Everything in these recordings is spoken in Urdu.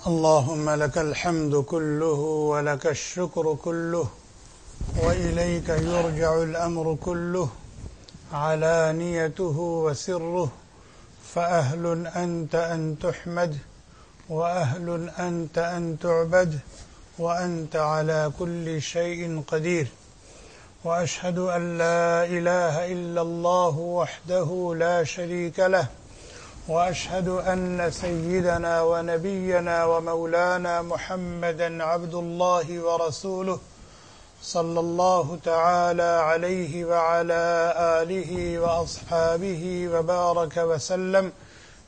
اللهم لك الحمد كله ولك الشكر كله وإليك يرجع الأمر كله علانيته وسره فأهل أنت أن تحمد وأهل أنت أن تعبد وأنت على كل شيء قدير وأشهد أن لا إله إلا الله وحده لا شريك له وأشهد أن سيدنا ونبينا ومولانا محمدا عبد الله ورسوله صلى الله تعالى عليه وعلى آله وأصحابه وبارك وسلم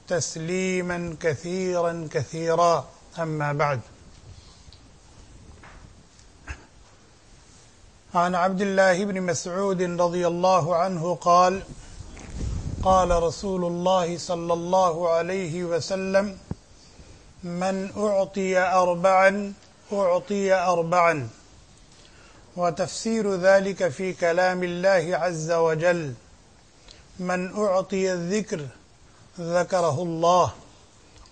تسليما كثيرا كثيرا أما بعد. عن عبد الله بن مسعود رضي الله عنه قال: قال رسول الله صلى الله عليه وسلم: من أعطي أربعا أعطي أربعا. وتفسير ذلك في كلام الله عز وجل: من أعطي الذكر ذكره الله.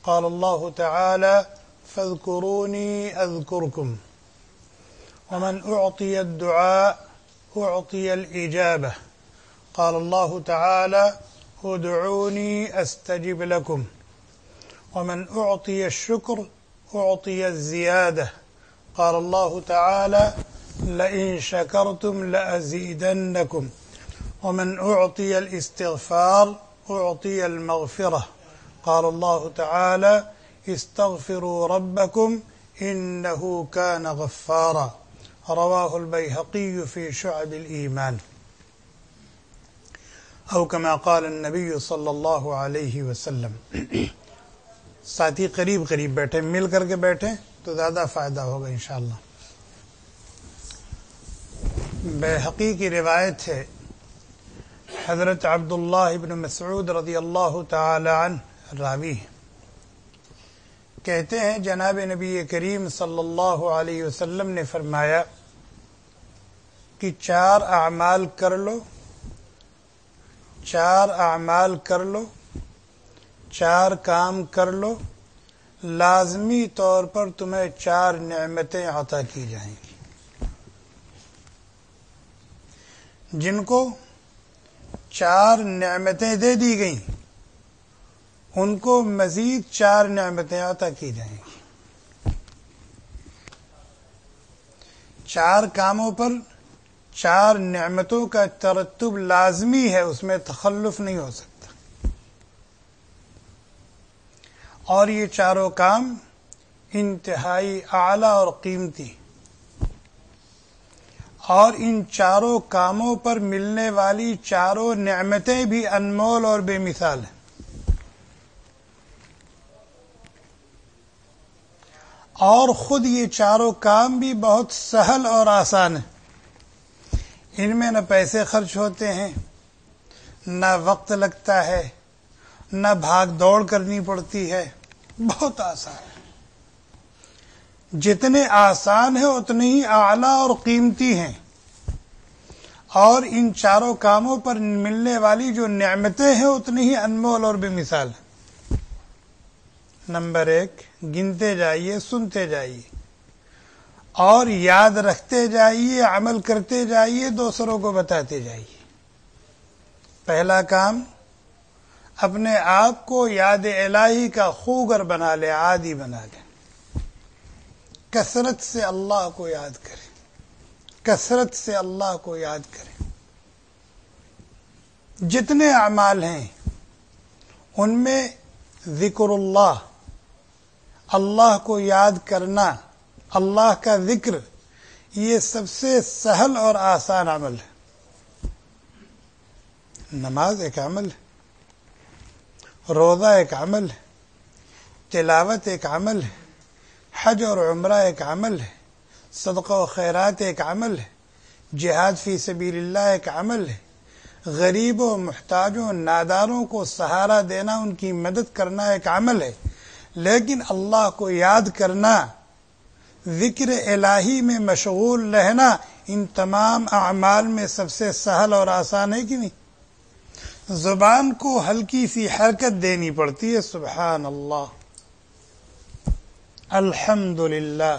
قال الله تعالى: فاذكروني أذكركم. ومن أعطي الدعاء أعطي الإجابة. قال الله تعالى: ادعوني أستجب لكم. ومن أعطي الشكر أعطي الزيادة. قال الله تعالى: لئن شكرتم لأزيدنكم. ومن أعطي الاستغفار أعطي المغفرة. قال الله تعالى: استغفروا ربكم إنه كان غفارا. رواه البيهقي في شعب الإيمان. او كما قال النبی صلی اللہ علیہ وسلم. ساتھی قریب قریب بیٹھے، مل کر کے بیٹھیں تو زیادہ فائدہ ہوگا انشاءاللہ. بیہقی کی روایت ہے، حضرت عبداللہ ابن مسعود رضی اللہ تعالی عنہ راوی کہتے ہیں جناب نبی کریم صلی اللہ علیہ وسلم نے فرمایا کہ چار اعمال کر لو، چار کام کر لو، لازمی طور پر تمہیں چار نعمتیں عطا کی جائیں گی. جن کو چار نعمتیں دے دی گئیں ان کو مزید چار نعمتیں عطا کی جائیں گی. چار کاموں پر چار نعمتوں کا ترتب لازمی ہے، اس میں تخلف نہیں ہو سکتا. اور یہ چاروں کام انتہائی اعلیٰ اور قیمتی، اور ان چاروں کاموں پر ملنے والی چاروں نعمتیں بھی انمول اور بے مثال ہیں. اور خود یہ چاروں کام بھی بہت سہل اور آسان ہیں. ان میں نہ پیسے خرچ ہوتے ہیں، نہ وقت لگتا ہے، نہ بھاگ دوڑ کرنی پڑتی ہے. بہت آسان ہے. جتنے آسان ہیں اتنے ہی اعلیٰ اور قیمتی ہیں. اور ان چاروں کاموں پر ملنے والی جو نعمتیں ہیں اتنی ہی انمول اور بے مثال ہیں. نمبر 1، گنتے جائیے، سنتے جائیے اور یاد رکھتے جائیے، عمل کرتے جائیے، دوسروں کو بتاتے جائیے. پہلا کام، اپنے آپ کو یاد الہی کا خوگر بنا لے، عادی بنا لے. کثرت سے اللہ کو یاد کریں، کثرت سے اللہ کو یاد کریں. جتنے اعمال ہیں ان میں ذکر اللہ، اللہ کو یاد کرنا، اللہ کا ذکر، یہ سب سے سہل اور آسان عمل ہے. نماز ایک عمل ہے، روزہ ایک عمل ہے، تلاوت ایک عمل ہے، حج اور عمرہ ایک عمل ہے، صدقہ و خیرات ایک عمل ہے، جہاد فی سبیل اللہ ایک عمل ہے، غریبوں، محتاجوں، ناداروں کو سہارا دینا، ان کی مدد کرنا ایک عمل ہے. لیکن اللہ کو یاد کرنا، ذکر الہی میں مشغول رہنا، ان تمام اعمال میں سب سے سہل اور آسان ہے کہ نہیں؟ زبان کو ہلکی سی حرکت دینی پڑتی ہے، سبحان اللہ، الحمد للہ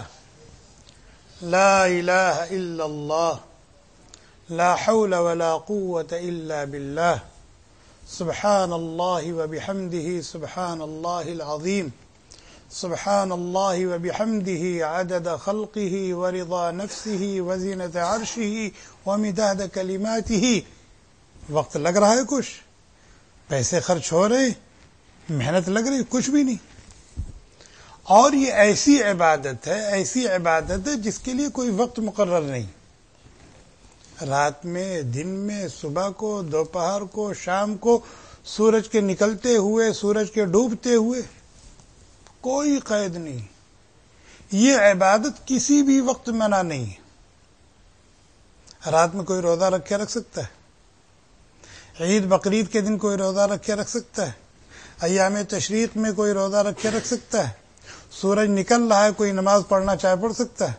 لا الہ الا اللہ لا حول ولا قوة الا باللہ سبحان اللہ وبحمدہ سبحان اللہ العظیم سبحان اللہ وبحمدہ عدد خلقہ ورضا نفسہ وزینت عرشہ ومداد کلماتہ. وقت لگ رہا ہے کچھ، پیسے خرچ ہو رہے، محنت لگ رہی، کچھ بھی نہیں. اور یہ ایسی عبادت ہے جس کے لیے کوئی وقت مقرر نہیں. رات میں، دن میں، صبح کو، دوپہر کو، شام کو، سورج کے نکلتے ہوئے، سورج کے ڈوبتے ہوئے، کوئی قید نہیں. یہ عبادت کسی بھی وقت منع نہیں ہے. رات میں کوئی روزہ رکھ سکتا ہے، عید بقرعید کے دن کوئی روزہ رکھ سکتا ہے، ایام تشریق میں کوئی روزہ رکھ سکتا ہے. سورج نکل رہا ہے، کوئی نماز پڑھنا چاہے پڑھ سکتا ہے.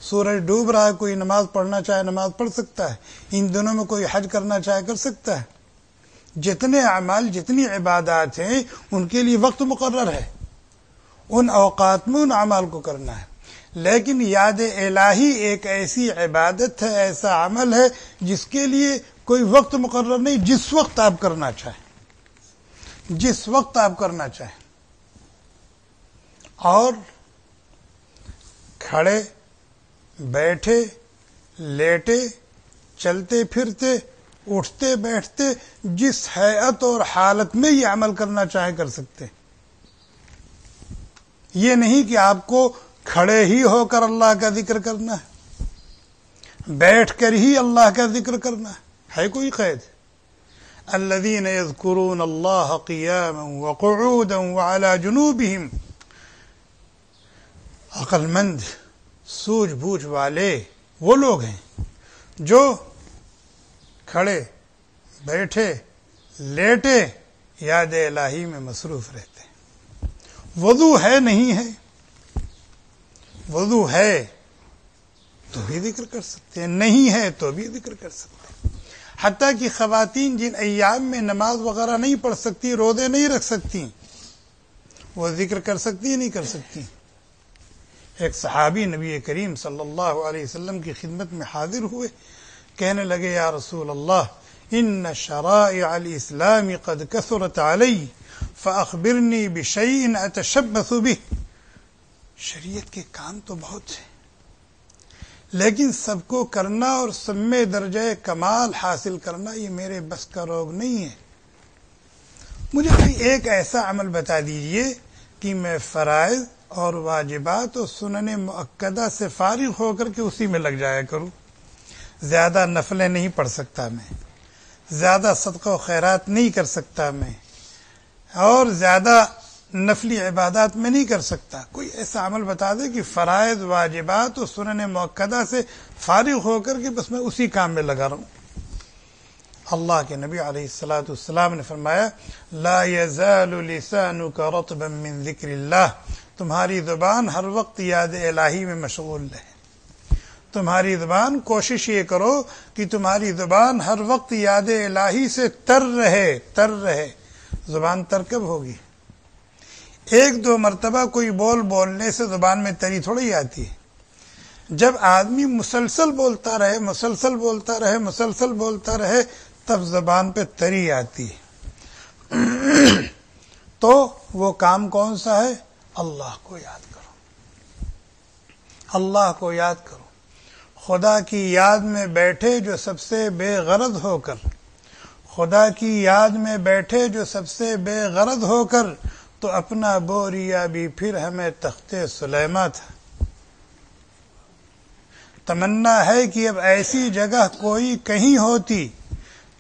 سورج ڈوب رہا ہے، کوئی نماز پڑھنا چاہے نماز پڑھ سکتا ہے. ان دنوں میں کوئی حج کرنا چاہے کر سکتا ہے. جتنے اعمال، جتنی عبادات ہیں، ان کے لیے وقت مقرر ہے، ان اوقات میں ان اعمال کو کرنا ہے. لیکن یاد الہی ایک ایسی عبادت ہے، ایسا عمل ہے جس کے لیے کوئی وقت مقرر نہیں، جس وقت آپ کرنا چاہیں، جس وقت آپ کرنا چاہیں. اور کھڑے، بیٹھے، لیٹے، چلتے پھرتے، اٹھتے بیٹھتے، جس ہیئت اور حالت میں یہ عمل کرنا چاہے کر سکتے. یہ نہیں کہ آپ کو کھڑے ہی ہو کر اللہ کا ذکر کرنا ہے، بیٹھ کر ہی اللہ کا ذکر کرنا ہے کوئی قید؟ الذین یذکرون اللہ قیاما وقعودا وعلی جنوبہم. عقل مند، سوجھ بوجھ والے وہ لوگ ہیں جو کھڑے، بیٹھے، لیٹے یاد الہی میں مصروف رہتے ہیں. وضو ہے نہیں ہے، وضو ہے تو بھی ذکر کر سکتے ہیں، نہیں ہے تو بھی ذکر کر سکتے ہیں. حتیٰ کہ خواتین جن ایام میں نماز وغیرہ نہیں پڑھ سکتی، روزے نہیں رکھ سکتی، وہ ذکر کر سکتی نہیں کر سکتی. ایک صحابی نبی کریم صلی اللہ علیہ وسلم کی خدمت میں حاضر ہوئے، کہنے لگے یا رسول اللہ ان شرائع الاسلام قد کثرت علی فاخبرنی بشیء اتشبث به. شریعت کے کام تو بہت ہیں، لیکن سب کو کرنا اور سب میں درجہ کمال حاصل کرنا یہ میرے بس کا روگ نہیں ہے. مجھے کوئی ایک ایسا عمل بتا دیجئے کہ میں فرائض اور واجبات اور سنن مؤکدہ سے فارغ ہو کر کے اسی میں لگ جایا کروں. زیادہ نفلیں نہیں پڑھ سکتا میں، زیادہ صدقہ و خیرات نہیں کر سکتا میں، اور زیادہ نفلی عبادات میں نہیں کر سکتا. کوئی ایسا عمل بتا دے کہ فرائض، واجبات اور سنن مؤکدہ سے فارغ ہو کر کے بس میں اسی کام میں لگا رہوں. اللہ کے نبی علیہ الصلوۃ والسلام نے فرمایا لا یزال لسانک رطبا من ذکر اللہ. تمہاری زبان ہر وقت یاد الہی میں مشغول رہے. تمہاری زبان، کوشش یہ کرو کہ تمہاری زبان ہر وقت یاد الہی سے تر رہے. زبان تر کب ہوگی؟ ایک دو مرتبہ کوئی بولنے سے زبان میں تری تھوڑی آتی ہے. جب آدمی مسلسل بولتا رہے تب زبان پہ تری آتی ہے. تو وہ کام کون سا ہے؟ اللہ کو یاد کرو، اللہ کو یاد کرو. خدا کی یاد میں بیٹھے جو سب سے بے غرض ہو کر، خدا کی یاد میں بیٹھے جو سب سے بے غرض ہو کر، تو اپنا بوریا بھی پھر ہمیں تختے سلیماں تھا. تمنا ہے کہ اب ایسی جگہ کوئی کہیں ہوتی،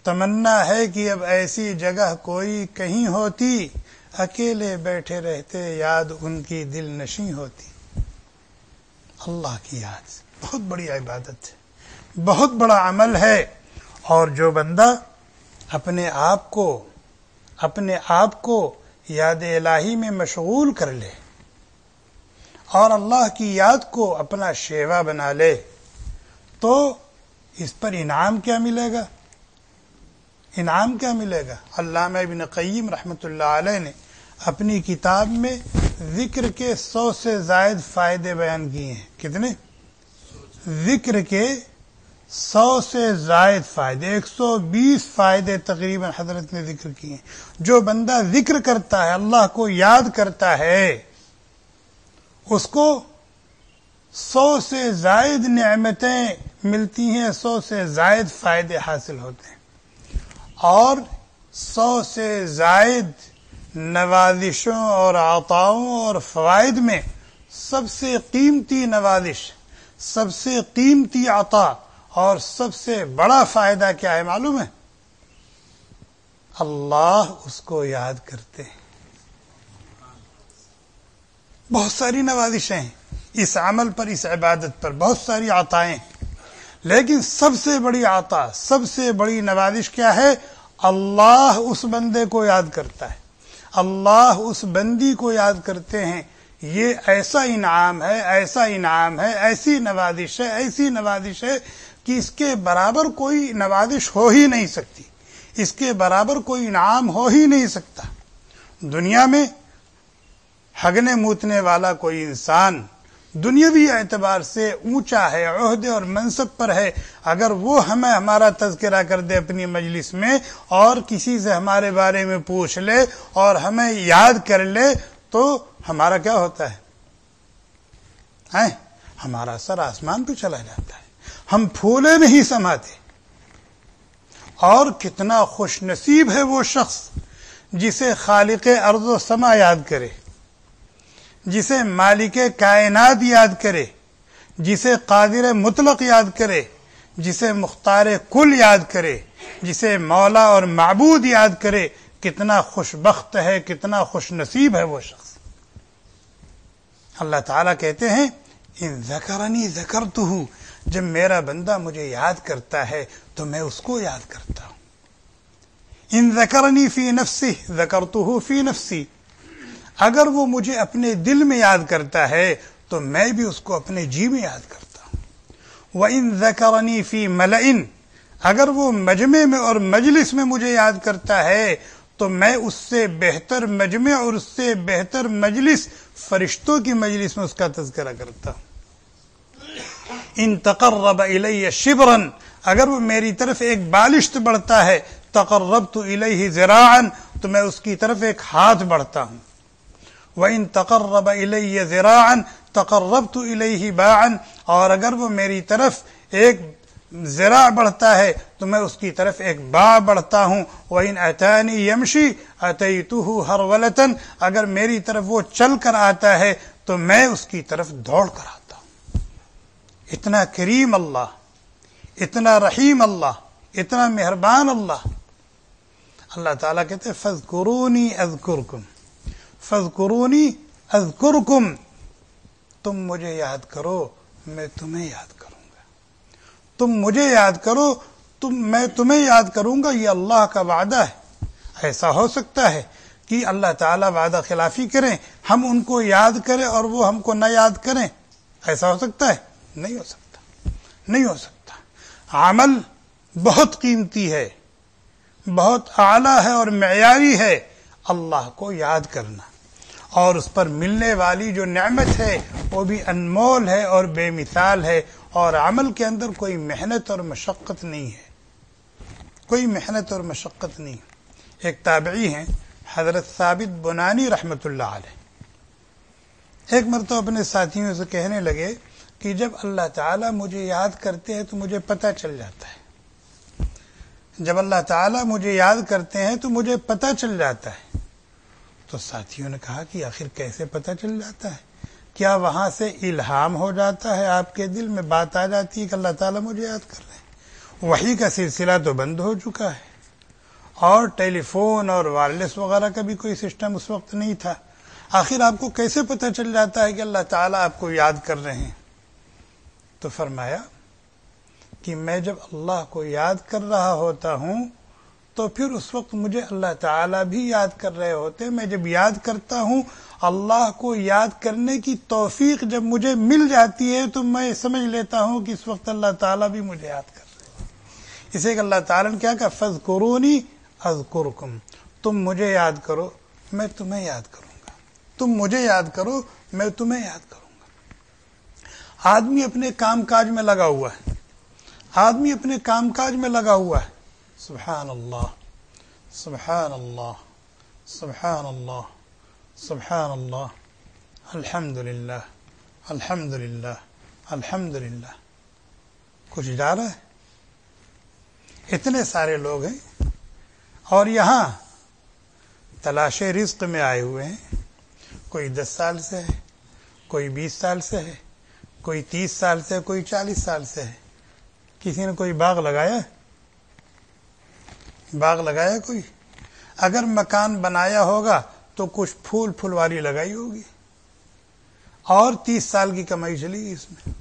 تمنا ہے کہ اب ایسی جگہ کوئی کہیں ہوتی، اکیلے بیٹھے رہتے یاد ان کی دل نشیں ہوتی. اللہ کی یاد بہت بڑی عبادت ہے، بہت بڑا عمل ہے. اور جو بندہ اپنے آپ کو یاد الہی میں مشغول کر لے اور اللہ کی یاد کو اپنا شیوا بنا لے، تو اس پر انعام کیا ملے گا؟ انعام کیا ملے گا؟ علامہ ابن قیم رحمۃ اللہ علیہ نے اپنی کتاب میں ذکر کے 100 سے زائد فائدے بیان کیے ہیں. کتنے؟ ذکر کے 100 سے زائد فائدے، 120 فائدے تقریباً حضرت نے ذکر کیے ہیں. جو بندہ ذکر کرتا ہے، اللہ کو یاد کرتا ہے، اس کو 100 سے زائد نعمتیں ملتی ہیں، 100 سے زائد فائدے حاصل ہوتے ہیں، اور 100 سے زائد نوازشوں اور عطاؤں اور فوائد میں سب سے قیمتی نوازش، سب سے قیمتی عطا اور سب سے بڑا فائدہ کیا ہے معلوم ہے؟ اللہ اس کو یاد کرتے ہیں. بہت ساری نوازشیں ہیں اس عمل پر، اس عبادت پر، بہت ساری عطائیں، لیکن سب سے بڑی عطا، سب سے بڑی نوازش کیا ہے؟ اللہ اس بندے کو یاد کرتا ہے، اللہ اس بندی کو یاد کرتے ہیں. یہ ایسا انعام ہے، ایسا انعام ہے، ایسی نوازش ہے، ایسی نوازش ہے کہ اس کے برابر کوئی نوازش ہو ہی نہیں سکتی، اس کے برابر کوئی انعام ہو ہی نہیں سکتا. دنیا میں ہگنے موتنے والا کوئی انسان دنیاوی اعتبار سے اونچا ہے، عہدے اور منصب پر ہے، اگر وہ ہمیں ہمارا تذکرہ کر دے اپنی مجلس میں اور کسی سے ہمارے بارے میں پوچھ لے اور ہمیں یاد کر لے تو ہمارا کیا ہوتا ہے؟ ہمارا سر آسمان پہ چلا جاتا ہے، ہم پھولے نہیں سماتے. اور کتنا خوش نصیب ہے وہ شخص جسے خالق ارض و سما یاد کرے، جسے مالک کائنات یاد کرے، جسے قادر مطلق یاد کرے، جسے مختار کل یاد کرے، جسے مولا اور معبود یاد کرے. کتنا خوش بخت ہے، کتنا خوش نصیب ہے وہ شخص. اللہ تعالیٰ کہتے ہیں ان ذکرنی ذکرتہ، جب میرا بندہ مجھے یاد کرتا ہے تو میں اس کو یاد کرتا ہوں. ان ذکرنی فی نفسی ذکرتہ فی نفسی، اگر وہ مجھے اپنے دل میں یاد کرتا ہے تو میں بھی اس کو اپنے جی میں یاد کرتا ہوں. وَإِن ذَكَرَنِي فِي مَلَئٍ، اگر وہ مجمع میں اور مجلس میں مجھے یاد کرتا ہے تو میں اس سے بہتر مجمع اور اس سے بہتر مجلس فرشتوں کی مجلس میں اس کا تذکرہ کرتا ہوں. ان تقرب الی شبرا، اگر وہ میری طرف ایک بالشت بڑھتا ہے، تقربت الیہ ذراعا، تو میں اس کی طرف ایک ہاتھ بڑھتا ہوں. وَإِن تَقَرَّبَ إِلَيَّ ذِرَاعًا تَقَرَّبْتُ إِلَيْهِ بَاعًا، اور اگر وہ میری طرف ایک ذراع بڑھتا ہے تو میں اس کی طرف ایک باع بڑھتا ہوں. وَإِنْ أَتَانِي يَمْشِي أَتَيْتُهُ هَرْوَلَةً، اگر میری طرف وہ چل کر آتا ہے تو میں اس کی طرف دوڑ کر آتا ہوں. اتنا کریم اللہ، اتنا رحیم اللہ، اتنا مہربان اللہ. اللہ تعالیٰ کہتے ہیں فَاذْكُرُونِي أَذْكُرْكُمْ، فَاذْكُرُونِي أَذْكُرْكُمْ، تم مجھے یاد کرو میں تمہیں یاد کروں گا. تم مجھے یاد کرو میں تمہیں یاد کروں گا. یہ اللہ کا وعدہ ہے. ایسا ہو سکتا ہے کہ اللہ تعالیٰ وعدہ خلافی کریں، ہم ان کو یاد کریں اور وہ ہم کو نہ یاد کریں؟ ایسا ہو سکتا ہے؟ نہیں ہو سکتا، نہیں ہو سکتا. عمل بہت قیمتی ہے، بہت اعلیٰ ہے اور معیاری ہے اللہ کو یاد کرنا، اور اس پر ملنے والی جو نعمت ہے وہ بھی انمول ہے اور بے مثال ہے. اور عمل کے اندر کوئی محنت اور مشقت نہیں ہے، کوئی محنت اور مشقت نہیں. ایک تابعی ہیں حضرت ثابت بنانی رحمۃ اللہ علیہ، ایک مرتبہ اپنے ساتھیوں سے کہنے لگے کہ جب اللہ تعالیٰ مجھے یاد کرتے ہیں تو مجھے پتہ چل جاتا ہے، جب اللہ تعالیٰ مجھے یاد کرتے ہیں تو مجھے پتہ چل جاتا ہے. تو ساتھیوں نے کہا کہ آخر کیسے پتہ چل جاتا ہے؟ کیا وہاں سے الہام ہو جاتا ہے، آپ کے دل میں بات آ جاتی ہے کہ اللہ تعالیٰ مجھے یاد کر رہے ہیں؟ وحی کا سلسلہ تو بند ہو چکا ہے، اور ٹیلی فون اور وائرلیس وغیرہ کا بھی کوئی سسٹم اس وقت نہیں تھا. آخر آپ کو کیسے پتہ چل جاتا ہے کہ اللہ تعالیٰ آپ کو یاد کر رہے ہیں؟ تو فرمایا کہ میں جب اللہ کو یاد کر رہا ہوتا ہوں تو پھر اس وقت مجھے اللہ تعالیٰ بھی یاد کر رہے ہوتے ہیں. میں جب یاد کرتا ہوں، اللہ کو یاد کرنے کی توفیق جب مجھے مل جاتی ہے تو میں سمجھ لیتا ہوں کہ اس وقت اللہ تعالیٰ بھی مجھے یاد کر رہے ہیں. اسے کہ اللہ تعالیٰ نے کیا کہا فَاذْكُرُونِي أَذْكُرْكُمْ، تم مجھے یاد کرو میں تمہیں یاد کروں گا. تم مجھے یاد کرو، میں تمہیں یاد کروں گا۔ آدمی اپنے کام کاج میں لگا ہوا ہے، آدمی اپنے کام کاج میں لگا ہوا ہے، سبحان اللہ سبحان اللہ سبحان اللہ سبحان اللہ، الحمدللہ الحمدللہ الحمدللہ، کچھ جا رہا ہے؟ اتنے سارے لوگ ہیں اور یہاں تلاش رزق میں آئے ہوئے ہیں۔ کوئی 10 سال سے ہے، کوئی 20 سال سے ہے، کوئی 30 سال سے، کوئی 40 سال سے ہے۔ کسی نے کوئی باغ لگایا؟ باغ لگایا کوئی؟ اگر مکان بنایا ہوگا تو کچھ پھول پھلواری لگائی ہوگی، اور 30 سال کی کمائی چلی گئی، اس میں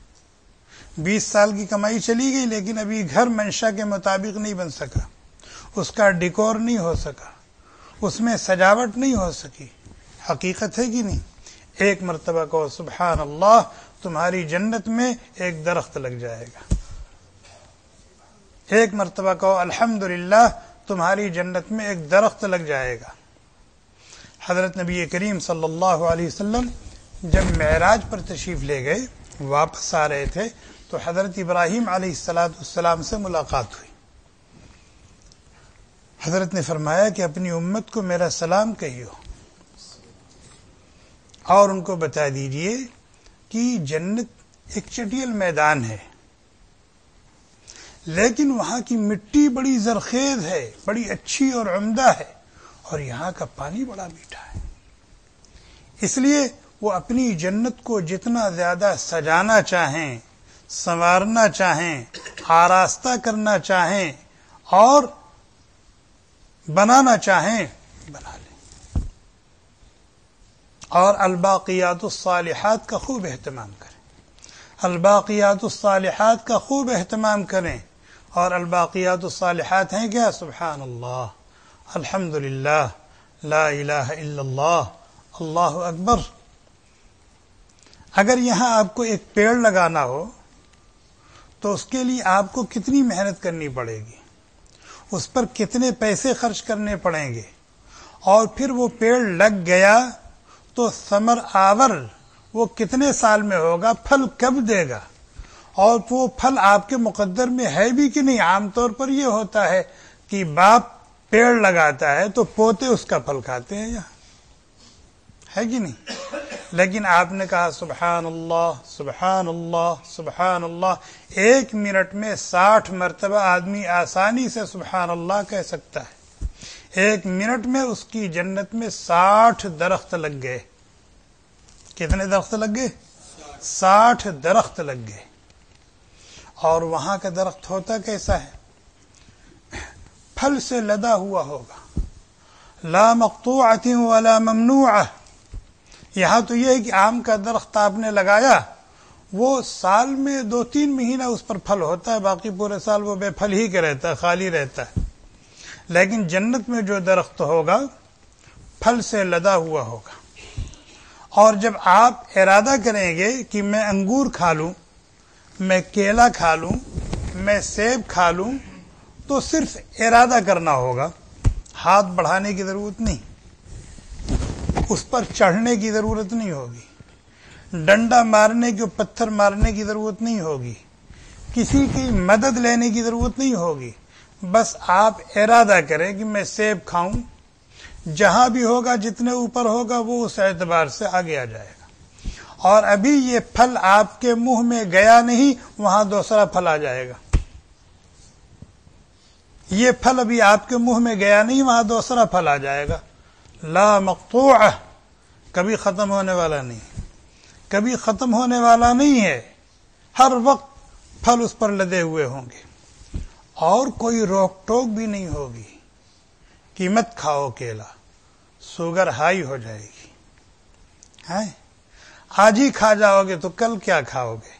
20 سال کی کمائی چلی گئی، لیکن ابھی گھر منشا کے مطابق نہیں بن سکا، اس کا ڈیکور نہیں ہو سکا، اس میں سجاوٹ نہیں ہو سکی۔ حقیقت ہے کہ نہیں؟ ایک مرتبہ کہو سبحان اللہ، تمہاری جنت میں ایک درخت لگ جائے گا۔ ایک مرتبہ کہو الحمدللہ، تمہاری جنت میں ایک درخت لگ جائے گا۔ حضرت نبی کریم صلی اللہ علیہ وسلم جب معراج پر تشریف لے گئے، واپس آ رہے تھے، تو حضرت ابراہیم علیہ السلام سے ملاقات ہوئی۔ حضرت نے فرمایا کہ اپنی امت کو میرا سلام کہیو، اور ان کو بتا دیجئے کہ جنت ایک چٹیل میدان ہے، لیکن وہاں کی مٹی بڑی زرخیز ہے، بڑی اچھی اور عمدہ ہے، اور یہاں کا پانی بڑا میٹھا ہے۔ اس لیے وہ اپنی جنت کو جتنا زیادہ سجانا چاہیں، سنوارنا چاہیں، آراستہ کرنا چاہیں اور بنانا چاہیں، بنا لیں۔ اور الباقیات الصالحات کا خوب اہتمام کریں، الباقیات الصالحات کا خوب اہتمام کریں۔ اور الباقیات الصالحات ہیں کیا؟ سبحان اللہ، الحمدللہ، لا الہ الا اللہ، اللہ اکبر۔ اگر یہاں آپ کو ایک پیڑ لگانا ہو تو اس کے لیے آپ کو کتنی محنت کرنی پڑے گی، اس پر کتنے پیسے خرچ کرنے پڑیں گے، اور پھر وہ پیڑ لگ گیا تو ثمر آور وہ کتنے سال میں ہوگا، پھل کب دے گا، اور وہ پھل آپ کے مقدر میں ہے بھی کہ نہیں۔ عام طور پر یہ ہوتا ہے کہ باپ پیڑ لگاتا ہے تو پوتے اس کا پھل کھاتے ہیں، یہاں ہے کہ نہیں؟ لیکن آپ نے کہا سبحان اللہ سبحان اللہ سبحان اللہ، 1 منٹ میں 60 مرتبہ آدمی آسانی سے سبحان اللہ کہہ سکتا ہے۔ 1 منٹ میں اس کی جنت میں 60 درخت لگ گئے۔ کتنے درخت لگ گئے؟ 60 درخت لگ گئے۔ اور وہاں کا درخت ہوتا کیسا ہے؟ پھل سے لدا ہوا ہوگا، لا مقطوعۃ ولا ممنوعہ۔ یہاں تو یہ ہے کہ آم کا درخت آپ نے لگایا، وہ سال میں 2-3 مہینہ اس پر پھل ہوتا ہے، باقی پورے سال وہ بے پھل ہی کے رہتا ہے، خالی رہتا ہے۔ لیکن جنت میں جو درخت ہوگا پھل سے لدا ہوا ہوگا، اور جب آپ ارادہ کریں گے کہ میں انگور کھا لوں، میں کیلا کھا لوں، میں سیب کھا لوں، تو صرف ارادہ کرنا ہوگا، ہاتھ بڑھانے کی ضرورت نہیں، اس پر چڑھنے کی ضرورت نہیں ہوگی، ڈنڈا مارنے کی، پتھر مارنے کی ضرورت نہیں ہوگی، کسی کی مدد لینے کی ضرورت نہیں ہوگی۔ بس آپ ارادہ کریں کہ میں سیب کھاؤں، جہاں بھی ہوگا، جتنے اوپر ہوگا، وہ اس اعتبار سے آگے آ جائے گا۔ اور ابھی یہ پھل آپ کے منہ میں گیا نہیں، وہاں دوسرا پھل آ جائے گا۔ یہ پھل ابھی آپ کے منہ میں گیا نہیں، وہاں دوسرا پھل آ جائے گا۔ لا مقطوعہ، کبھی ختم ہونے والا نہیں، کبھی ختم ہونے والا نہیں ہے، ہر وقت پھل اس پر لدے ہوئے ہوں گے، اور کوئی روک ٹوک بھی نہیں ہوگی کہ مت کھاؤ کیلا، شوگر ہائی ہو جائے گی، ہیں آج ہی کھا جاؤ گے تو کل کیا کھاؤ گے۔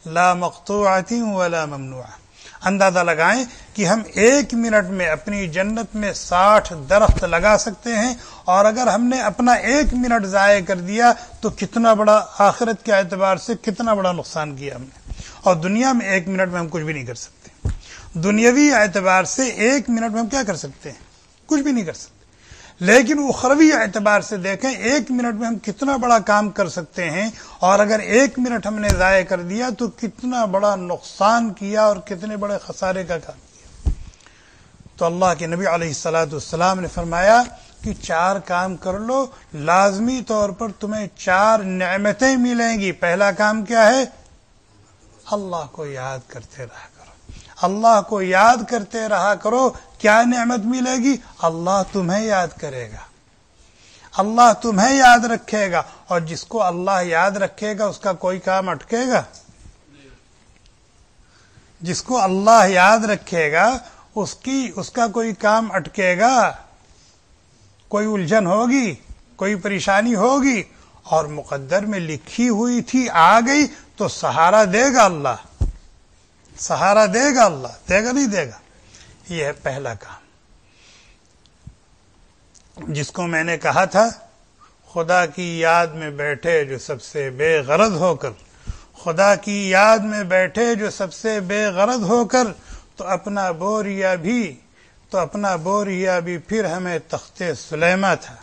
لا مقطوعۃ ولا ممنوعہ۔ اندازہ لگائیں کہ ہم 1 منٹ میں اپنی جنت میں 60 درخت لگا سکتے ہیں، اور اگر ہم نے اپنا 1 منٹ ضائع کر دیا تو کتنا بڑا، آخرت کے اعتبار سے کتنا بڑا نقصان کیا ہم نے۔ اور دنیا میں 1 منٹ میں ہم کچھ بھی نہیں کر سکتے، دنیاوی اعتبار سے 1 منٹ میں ہم کیا کر سکتے ہیں؟ کچھ بھی نہیں کر سکتے۔ لیکن اخروی اعتبار سے دیکھیں 1 منٹ میں ہم کتنا بڑا کام کر سکتے ہیں، اور اگر 1 منٹ ہم نے ضائع کر دیا تو کتنا بڑا نقصان کیا اور کتنے بڑے خسارے کا کام کیا۔ تو اللہ کے نبی علیہ الصلوۃ والسلام نے فرمایا کہ 4 کام کر لو، لازمی طور پر تمہیں 4 نعمتیں ملیں گی۔ پہلا کام کیا ہے؟ اللہ کو یاد کرتے رہا کرو، اللہ کو یاد کرتے رہا کرو۔ کیا نعمت ملے گی؟ اللہ تمہیں یاد کرے گا، اللہ تمہیں یاد رکھے گا، اور جس کو اللہ یاد رکھے گا اس کا کوئی کام اٹکے گا؟ جس کو اللہ یاد رکھے گا اس کا کوئی کام اٹکے گا؟ کوئی الجھن ہوگی، کوئی پریشانی ہوگی، اور مقدر میں لکھی ہوئی تھی آ گئی تو سہارا دے گا اللہ، سہارا دے گا اللہ، دے گا نہیں دے گا؟ یہ ہے پہلا کام، جس کو میں نے کہا تھا خدا کی یاد میں بیٹھے جو سب سے بے غرض ہو کر، خدا کی یاد میں بیٹھے جو سب سے بے غرض ہو کر، تو اپنا بوریا بھی پھر ہمیں تخت سلیمہ تھا۔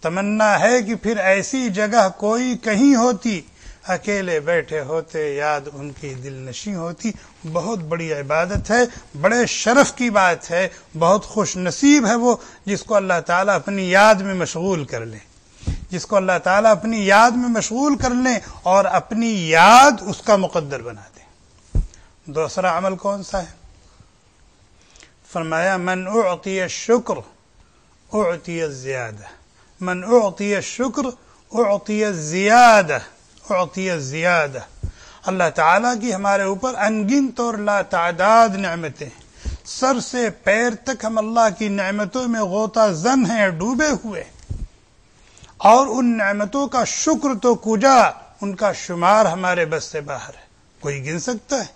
تمنا ہے کہ پھر ایسی جگہ کوئی کہیں ہوتی، اکیلے بیٹھے ہوتے یاد ان کی دل نشیں ہوتی۔ بہت بڑی عبادت ہے، بڑے شرف کی بات ہے، بہت خوش نصیب ہے وہ جس کو اللہ تعالیٰ اپنی یاد میں مشغول کر لے، جس کو اللہ تعالیٰ اپنی یاد میں مشغول کر لیں اور اپنی یاد اس کا مقدر بنا دیں۔ دوسرا عمل کون سا ہے؟ فرمایا من اعطی الشکر اعطی الزیادہ، من اعطی الشکر اعطی الزیادہ، اعطی الزیادہ۔ اللہ تعالیٰ کی ہمارے اوپر انگنت اور لا تعداد نعمتیں، سر سے پیر تک ہم اللہ کی نعمتوں میں غوطہ زن ہیں، ڈوبے ہوئے، اور ان نعمتوں کا شکر تو کجا، ان کا شمار ہمارے بس سے باہر ہے۔ کوئی گن سکتا ہے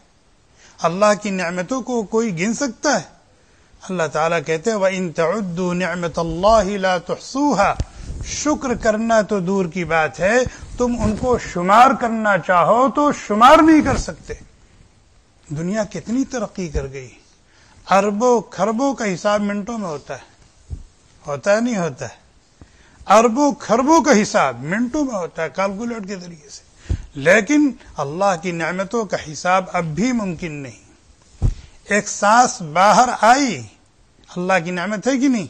اللہ کی نعمتوں کو؟ کوئی گن سکتا ہے؟ اللہ تعالیٰ کہتے ہیں وَإِن تَعُدُّوا نِعْمَةَ اللَّهِ لَا تُحْصُوهَا، شکر کرنا تو دور کی بات ہے، تم ان کو شمار کرنا چاہو تو شمار نہیں کر سکتے۔ دنیا کتنی ترقی کر گئی، اربوں کھربوں کا حساب منٹوں میں ہوتا ہے نہیں ہوتا ہے؟ اربوں کھربوں کا حساب منٹوں میں ہوتا ہے کیلکولیٹر کے ذریعے سے، لیکن اللہ کی نعمتوں کا حساب اب بھی ممکن نہیں۔ ایک سانس باہر آئی اللہ کی نعمت ہے کہ نہیں؟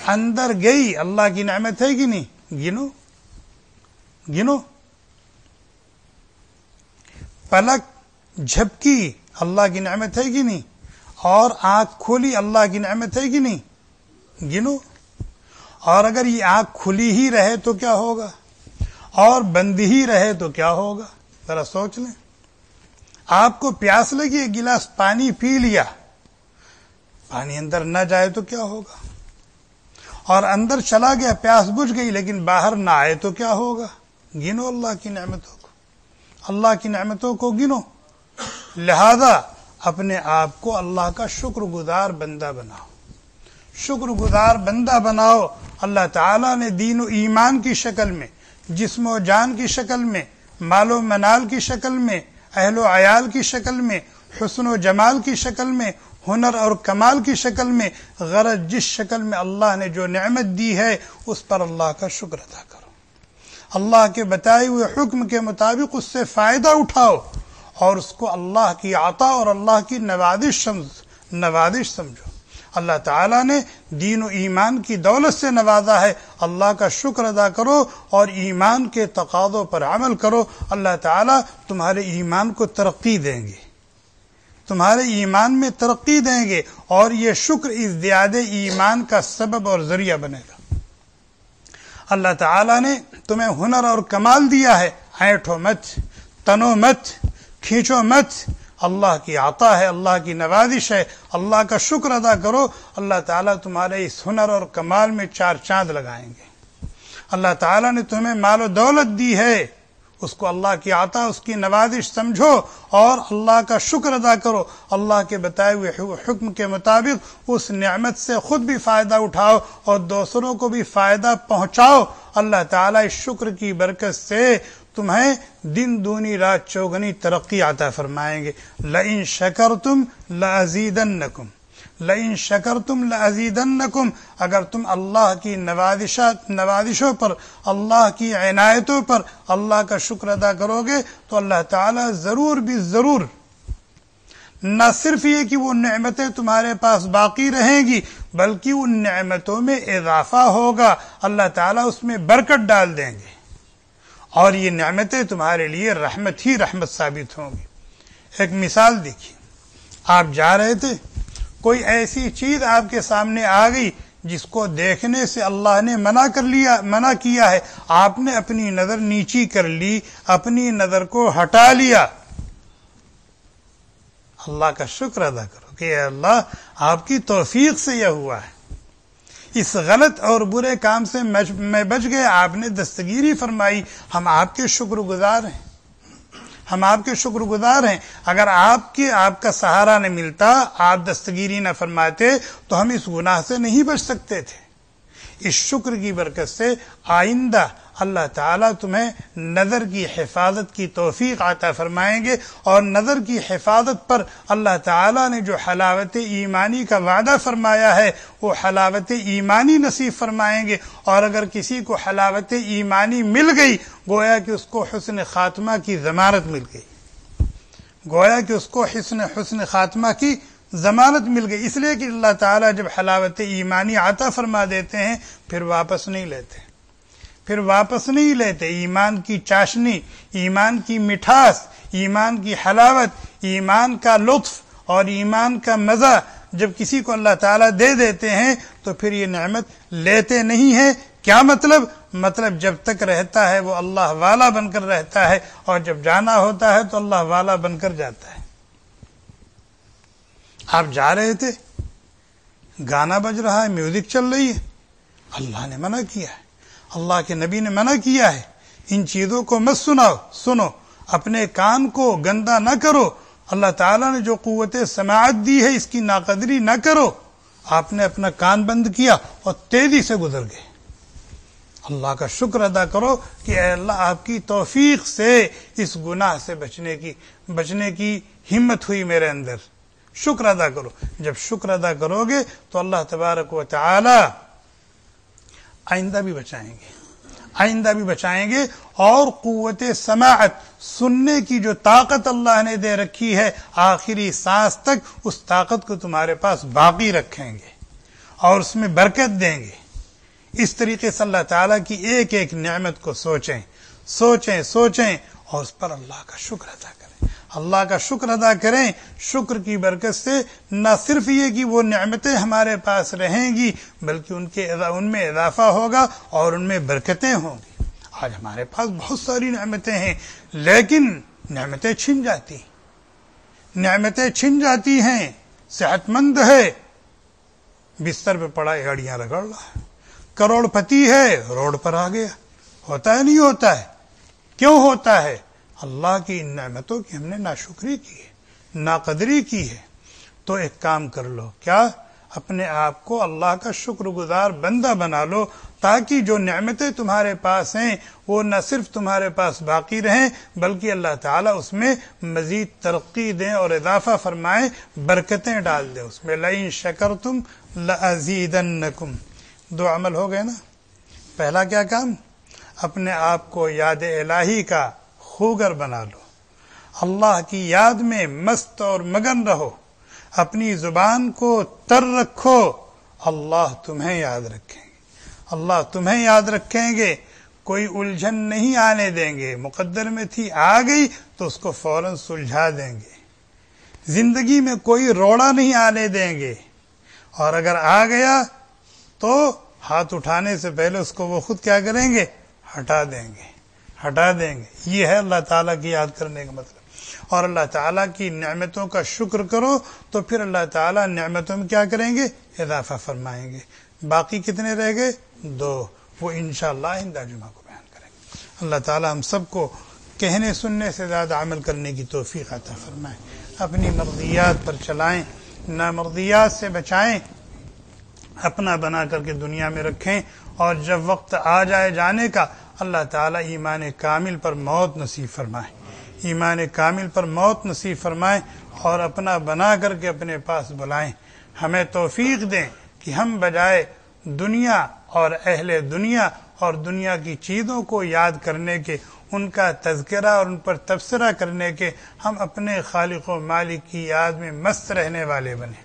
اندر گئی اللہ کی نعمت ہے کہ نہیں؟ گنو گنو۔ پلک جھپکی اللہ کی نعمت ہے کہ نہیں؟ اور آنکھ کھولی اللہ کی نعمت ہے کہ نہیں؟ گنو۔ اور اگر یہ آنکھ کھلی ہی رہے تو کیا ہوگا، اور بندی ہی رہے تو کیا ہوگا؟ ذرا سوچ لیں۔ آپ کو پیاس لگی، ایک گلاس پانی پی لیا، پانی اندر نہ جائے تو کیا ہوگا؟ اور اندر چلا گیا، پیاس بجھ گئی لیکن باہر نہ آئے تو کیا ہوگا؟ گنو اللہ کی نعمتوں کو، اللہ کی نعمتوں کو گنو۔ لہذا اپنے آپ کو اللہ کا شکر گزار بندہ بناؤ، شکر گزار بندہ بناؤ۔ اللہ تعالیٰ نے دین و ایمان کی شکل میں، جسم و جان کی شکل میں، مال و منال کی شکل میں، اہل و عیال کی شکل میں، حسن و جمال کی شکل میں، ہنر اور کمال کی شکل میں، غرض جس شکل میں اللہ نے جو نعمت دی ہے اس پر اللہ کا شکر ادا کرو، اللہ کے بتائے ہوئے حکم کے مطابق اس سے فائدہ اٹھاؤ، اور اس کو اللہ کی عطا اور اللہ کی نوازش سمجھو۔ اللہ تعالیٰ نے دین و ایمان کی دولت سے نوازا ہے، اللہ کا شکر ادا کرو اور ایمان کے تقاضوں پر عمل کرو۔ اللہ تعالیٰ تمہارے ایمان کو ترقی دیں گے، تمہارے ایمان میں ترقی دیں گے، اور یہ شکر ازدیاد ایمان کا سبب اور ذریعہ بنے گا۔ اللہ تعالیٰ نے تمہیں ہنر اور کمال دیا ہے، اینٹھو مت، تنو مت، کھینچو مت، اللہ کی عطا ہے، اللہ کی نوازش ہے، اللہ کا شکر ادا کرو۔ اللہ تعالیٰ تمہارے اس ہنر اور کمال میں 4 چاند لگائیں گے۔ اللہ تعالیٰ نے تمہیں مال و دولت دی ہے، اس کو اللہ کی عطا، اس کی نوازش سمجھو اور اللہ کا شکر ادا کرو۔ اللہ کے بتائے ہوئے حکم کے مطابق اس نعمت سے خود بھی فائدہ اٹھاؤ اور دوسروں کو بھی فائدہ پہنچاؤ۔ اللہ تعالیٰ اس شکر کی برکت سے تمہیں دن دونی رات چوگنی ترقی عطا فرمائیں گے۔ لئن شکرتم لازیدنکم، لئن شکرتم لازیدنکم، اگر تم اللہ کی نوازشوں پر، اللہ کی عنایتوں پر اللہ کا شکر ادا کرو گے تو اللہ تعالیٰ ضرور بھی ضرور نہ صرف یہ کہ وہ نعمتیں تمہارے پاس باقی رہیں گی بلکہ ان نعمتوں میں اضافہ ہوگا، اللہ تعالیٰ اس میں برکت ڈال دیں گے اور یہ نعمتیں تمہارے لیے رحمت ہی رحمت ثابت ہوں گی۔ ایک مثال دیکھیے، آپ جا رہے تھے، کوئی ایسی چیز آپ کے سامنے آ گئی جس کو دیکھنے سے اللہ نے منع کیا ہے، آپ نے اپنی نظر نیچی کر لی، اپنی نظر کو ہٹا لیا، اللہ کا شکر ادا کرو کہ اے اللہ آپ کی توفیق سے یہ ہوا ہے، اس غلط اور برے کام سے میں بچ گئے، آپ نے دستگیری فرمائی، ہم آپ کے شکر گزار ہیں، ہم آپ کے شکر گزار ہیں۔ اگر آپ کا سہارا نہ ملتا، آپ دستگیری نہ فرماتے تو ہم اس گناہ سے نہیں بچ سکتے تھے۔ اس شکر کی برکت سے آئندہ اللہ تعالیٰ تمہیں نظر کی حفاظت کی توفیق عطا فرمائیں گے، اور نظر کی حفاظت پر اللہ تعالیٰ نے جو حلاوت ایمانی کا وعدہ فرمایا ہے وہ حلاوت ایمانی نصیب فرمائیں گے، اور اگر کسی کو حلاوت ایمانی مل گئی گویا کہ اس کو حسن خاتمہ کی ضمانت مل گئی، گویا کہ اس کو حسن خاتمہ کی ضمانت مل گئی، اس لیے کہ اللہ تعالیٰ جب حلاوت ایمانی عطا فرما دیتے ہیں پھر واپس نہیں لیتے، ایمان کی چاشنی، ایمان کی مٹھاس، ایمان کی حلاوت، ایمان کا لطف اور ایمان کا مزہ جب کسی کو اللہ تعالیٰ دے دیتے ہیں تو پھر یہ نعمت لیتے نہیں ہیں۔ کیا مطلب جب تک رہتا ہے وہ اللہ والا بن کر رہتا ہے، اور جب جانا ہوتا ہے تو اللہ والا بن کر جاتا ہے۔ آپ جا رہے تھے، گانا بج رہا ہے، میوزک چل رہی ہے، اللہ نے منع کیا ہے، اللہ کے نبی نے منع کیا ہے، ان چیزوں کو مت سنو، اپنے کان کو گندا نہ کرو، اللہ تعالیٰ نے جو قوت سماعت دی ہے اس کی ناقدری نہ کرو۔ آپ نے اپنا کان بند کیا اور تیزی سے گزر گئے۔ اللہ کا شکر ادا کرو کہ اے اللہ آپ کی توفیق سے اس گناہ سے بچنے کی ہمت ہوئی میرے اندر، شکر ادا کرو۔ جب شکر ادا کرو گے تو اللہ تبارک و تعالی آئندہ بھی بچائیں گے، اور قوت سماعت، سننے کی جو طاقت اللہ نے دے رکھی ہے آخری سانس تک، اس طاقت کو تمہارے پاس باقی رکھیں گے اور اس میں برکت دیں گے۔ اس طریقے سے اللہ تعالیٰ کی ایک ایک نعمت کو سوچیں اور اس پر اللہ کا شکر ادا کریں، اللہ کا شکر ادا کریں۔ شکر کی برکت سے نہ صرف یہ کہ وہ نعمتیں ہمارے پاس رہیں گی بلکہ ان میں اضافہ ہوگا اور ان میں برکتیں ہوں گی۔ آج ہمارے پاس بہت ساری نعمتیں ہیں لیکن نعمتیں چھن جاتی ہیں۔ صحت مند ہے، بستر پہ پڑا ایڑیاں رگڑ رہا ہے، کروڑ پتی ہے، روڈ پر آ گیا، ہوتا ہے نہیں ہوتا ہے؟ کیوں ہوتا ہے؟ اللہ کی ان نعمتوں کی ہم نے ناشکری کی ہے، ناقدری کی ہے۔ تو ایک کام کر لو، کیا؟ اپنے آپ کو اللہ کا شکر گزار بندہ بنا لو، تاکہ جو نعمتیں تمہارے پاس ہیں وہ نہ صرف تمہارے پاس باقی رہیں بلکہ اللہ تعالیٰ اس میں مزید ترقی دیں اور اضافہ فرمائیں، برکتیں ڈال دیں اس میں۔ لئن شکرتم لازیدنکم، دو عمل ہو گئے نا۔ پہلا کیا کام؟ اپنے آپ کو یاد الہی کا خوگر بنا لو، اللہ کی یاد میں مست اور مگن رہو، اپنی زبان کو تر رکھو، اللہ تمہیں یاد رکھیں گے، کوئی الجھن نہیں آنے دیں گے، مقدر میں تھی آ گئی تو اس کو فوراً سلجھا دیں گے، زندگی میں کوئی روڑا نہیں آنے دیں گے، اور اگر آ گیا تو ہاتھ اٹھانے سے پہلے اس کو وہ خود کیا کریں گے؟ ہٹا دیں گے۔ یہ ہے اللہ تعالیٰ کی یاد کرنے کا مطلب۔ اور اللہ تعالیٰ کی نعمتوں کا شکر کرو تو پھر اللہ تعالیٰ نعمتوں میں کیا کریں گے؟ اضافہ فرمائیں گے۔ باقی کتنے رہ گئے؟ 2، وہ انشاءاللہ آئندہ جمعہ کو بیان کریں گے۔ اللہ تعالیٰ ہم سب کو کہنے سننے سے زیادہ عمل کرنے کی توفیق عطا فرمائیں، اپنی مرضیات پر چلائیں، نامرضیات سے بچائیں، اپنا بنا کر کے دنیا میں رکھیں، اور جب وقت آ جائے جانے کا اللہ تعالیٰ ایمان کامل پر موت نصیب فرمائیں اور اپنا بنا کر کے اپنے پاس بلائیں۔ ہمیں توفیق دیں کہ ہم بجائے دنیا اور اہل دنیا اور دنیا کی چیزوں کو یاد کرنے کے، ان کا تذکرہ اور ان پر تبصرہ کرنے کے، ہم اپنے خالق و مالک کی یاد میں مست رہنے والے بنیں۔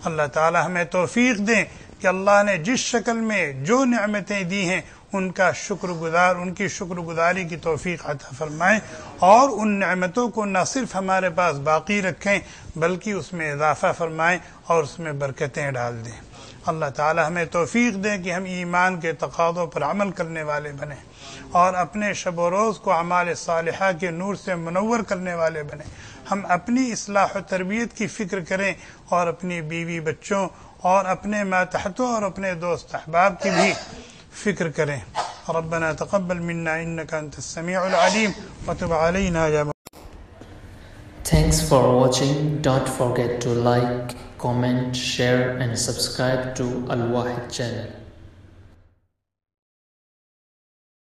اللہ تعالی ہمیں توفیق دیں کہ اللہ نے جس شکل میں جو نعمتیں دی ہیں ان کی شکر گزاری کی توفیق عطا فرمائیں، اور ان نعمتوں کو نہ صرف ہمارے پاس باقی رکھیں بلکہ اس میں اضافہ فرمائیں اور اس میں برکتیں ڈال دیں۔ اللہ تعالی ہمیں توفیق دیں کہ ہم ایمان کے تقاضوں پر عمل کرنے والے بنیں اور اپنے شب و روز کو اعمال صالحہ کے نور سے منور کرنے والے بنیں۔ ہم اپنی اصلاح و تربیت کی فکر کریں اور اپنی بیوی بچوں اور اپنے ماتحتوں اور اپنے دوست احباب کی بھی فکر کریں۔ ربنا تقبل منا انك انت السميع العليم وتب علينا يا Thanks for watching. Don't forget to like, comment, share and subscribe to Al Wahid channel.